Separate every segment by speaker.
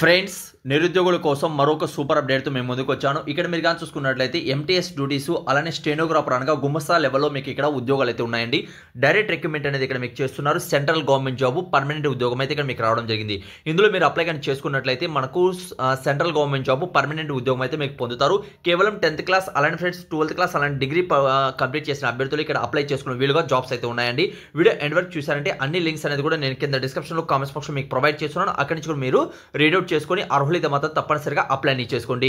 Speaker 1: Friends, నిరుద్యోగుల కోసం మరొక సూపర్ అప్డేట్తో మేము ముందుకు వచ్చాను. ఇక్కడ మీరు కానీ చూసుకున్నట్లయితే ఎంటీఎస్ డ్యూటీస్ అలానే స్టెనోగ్రాఫర్ అనగా గుమస్తా లెవెల్లో మీకు ఇక్కడ ఉద్యోగాలు అయితే ఉన్నాయండి. డైరెక్ట్ రిక్రూట్మెంట్ అనేది ఇక్కడ మీకు చేస్తున్నారు. సెంట్రల్ గవర్నమెంట్ జాబ్ పర్మనెంట్ ఉద్యోగం అయితే ఇక్కడ మీకు రావడం జరిగింది. ఇందులో మీరు అప్లై కానీ చేసుకున్నట్లయితే మనకు సెంట్రల్ గవర్నమెంట్ జాబ్ పర్మనెంట్ ఉద్యోగం అయితే మీకు పొందుతారు. కేవలం 10th క్లాస్ అలానే ఫ్రెండ్స్ 12th క్లాస్ అలాంటి డిగ్రీ కంప్లీట్ చేసిన అభ్యర్థులు ఇక్కడ అప్లై చేసుకున్న వీలుగా జాబ్స్ అయితే ఉన్నాయండి. వీడియో ఎండ్ వరకు చూసారంటే అన్ని లింక్స్ అనేది కూడా నేను కింద డిస్క్రిప్షన్లో కామెంట్స్ బాక్స్లో మీకు ప్రొవైడ్ చేస్తున్నాను. అక్కడి నుంచి కూడా మీరు రీడౌట్ చేసుకొని అర్హులైతే మాత్రం తప్పనిసరిగా అప్లై చేసుకోండి.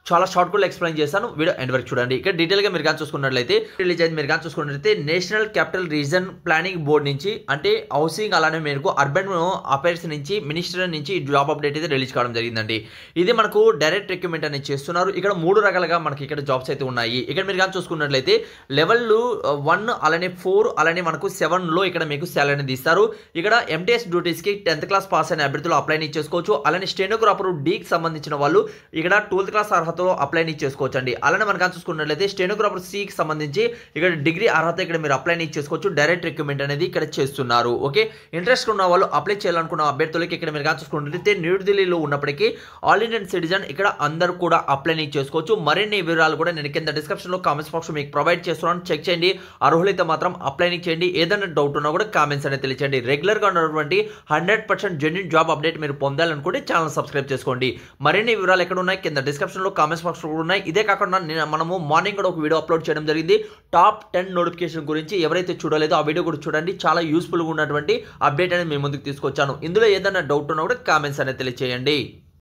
Speaker 1: చాలా షార్ట్ కూడా ఎక్స్ప్లెయిన్ చేస్తాను. వీడియో ఎండ్ వరకు చూడండి. ఇక్కడ డీటెయిల్గా మీరు కానీ చూసుకున్నట్లయితే రిలీజ్ అయింది. మీరు కానీ చూసుకున్నట్లయితే national capital region planning board నుంచి అంటే హౌసింగ్ అలానే మీకు అర్బన్ అఫైర్స్ నుంచి మినిస్టర్ నుంచి జాబ్ అప్డేట్ అయితే రిలీజ్ కావడం జరిగిందండి. ఇది మనకు డైరెక్ట్ రిక్రూట్మెంట్ అనేది చేస్తున్నారు. ఇక్కడ 3 రకాలుగా మనకి ఇక్కడ జాబ్స్ అయితే ఉన్నాయి. ఇక్కడ మీరు కానీ చూసుకున్నట్లయితే లెవెల్ 1 అలానే 4 అలానే మనకు 7లో ఇక్కడ మీకు శాలరీ అనేది ఇస్తారు. ఇక్కడ ఎంటీఎస్ డ్యూటీస్కి 10th క్లాస్ పాస్ అయిన అభ్యర్థులు అప్లై చేసుకోవచ్చు. అలానే స్టెనోగ్రాఫర్ డీకి సంబంధించిన వాళ్ళు ఇక్కడ 12th క్లాస్ అర్హతలో అప్లై చేసుకోవచ్చు అండి. అలానే మనం కానీ చూసుకున్నట్లయితే స్టెనోగ్రాఫర్ సికి సంబంధించి ఇక్కడ డిగ్రీ అర్హత ఇక్కడ మీరు అప్లై చేసుకోవచ్చు. డైరెక్ట్ రిక్రూట్మెంట్ అనేది ఇక్కడ చేస్తున్నారు. ఓకే, ఇంట్రెస్ట్ ఉన్న వాళ్ళు అప్లై చేయాలనుకున్న అభ్యర్థులకి ఇక్కడ మీరు కానీ చూసుకున్నట్లయితే న్యూఢిల్లీలో ఉన్నప్పటికీ ఆల్ ఇండియన్ సిటిజన్ ఇక్కడ అందరూ కూడా అప్లై చేసుకోవచ్చు. మరిన్ని వివరాలు కూడా నేను కింద డిస్క్రిప్షన్లో కామెంట్స్ బాక్స్ మీకు ప్రొవైడ్ చేస్తున్నాను. చెక్ చేయండి. అర్హులైతే మాత్రం అప్లై చేయండి. ఏదైనా డౌట్ ఉన్నా కూడా కామెంట్స్ అనేది తెలియచేయండి. రెగ్యులర్గా ఉన్నటువంటి 100% జెన్యూన్ జాబ్ అప్డేట్ మీరు పొందాలనుకుంటే ఛానల్ సబ్స్క్రైబ్ చేసుకోండి. మరిన్ని వివరాలు ఎక్కడ ఉన్నాయి కింద డిస్క్రిప్షన్లో కామెంట్స్ బాక్స్ ఉన్నాయి. ఇదే కాకుండా మనము మార్నింగ్ కూడా ఒక వీడియో అప్లోడ్ చేయడం జరిగింది. టాప్ 10 నోటిఫికేషన్ గురించి ఎవరైతే చూడలేదో ఆ వీడియో కూడా చూడండి. చాలా యూస్ఫుల్గా ఉన్నటువంటి అప్డేట్ అనేది మేము ముందుకు తీసుకొచ్చాను. ఇందులో ఏదైనా డౌట్ ఉన్నా కూడా కామెంట్స్ అనేది తెలియచేయండి.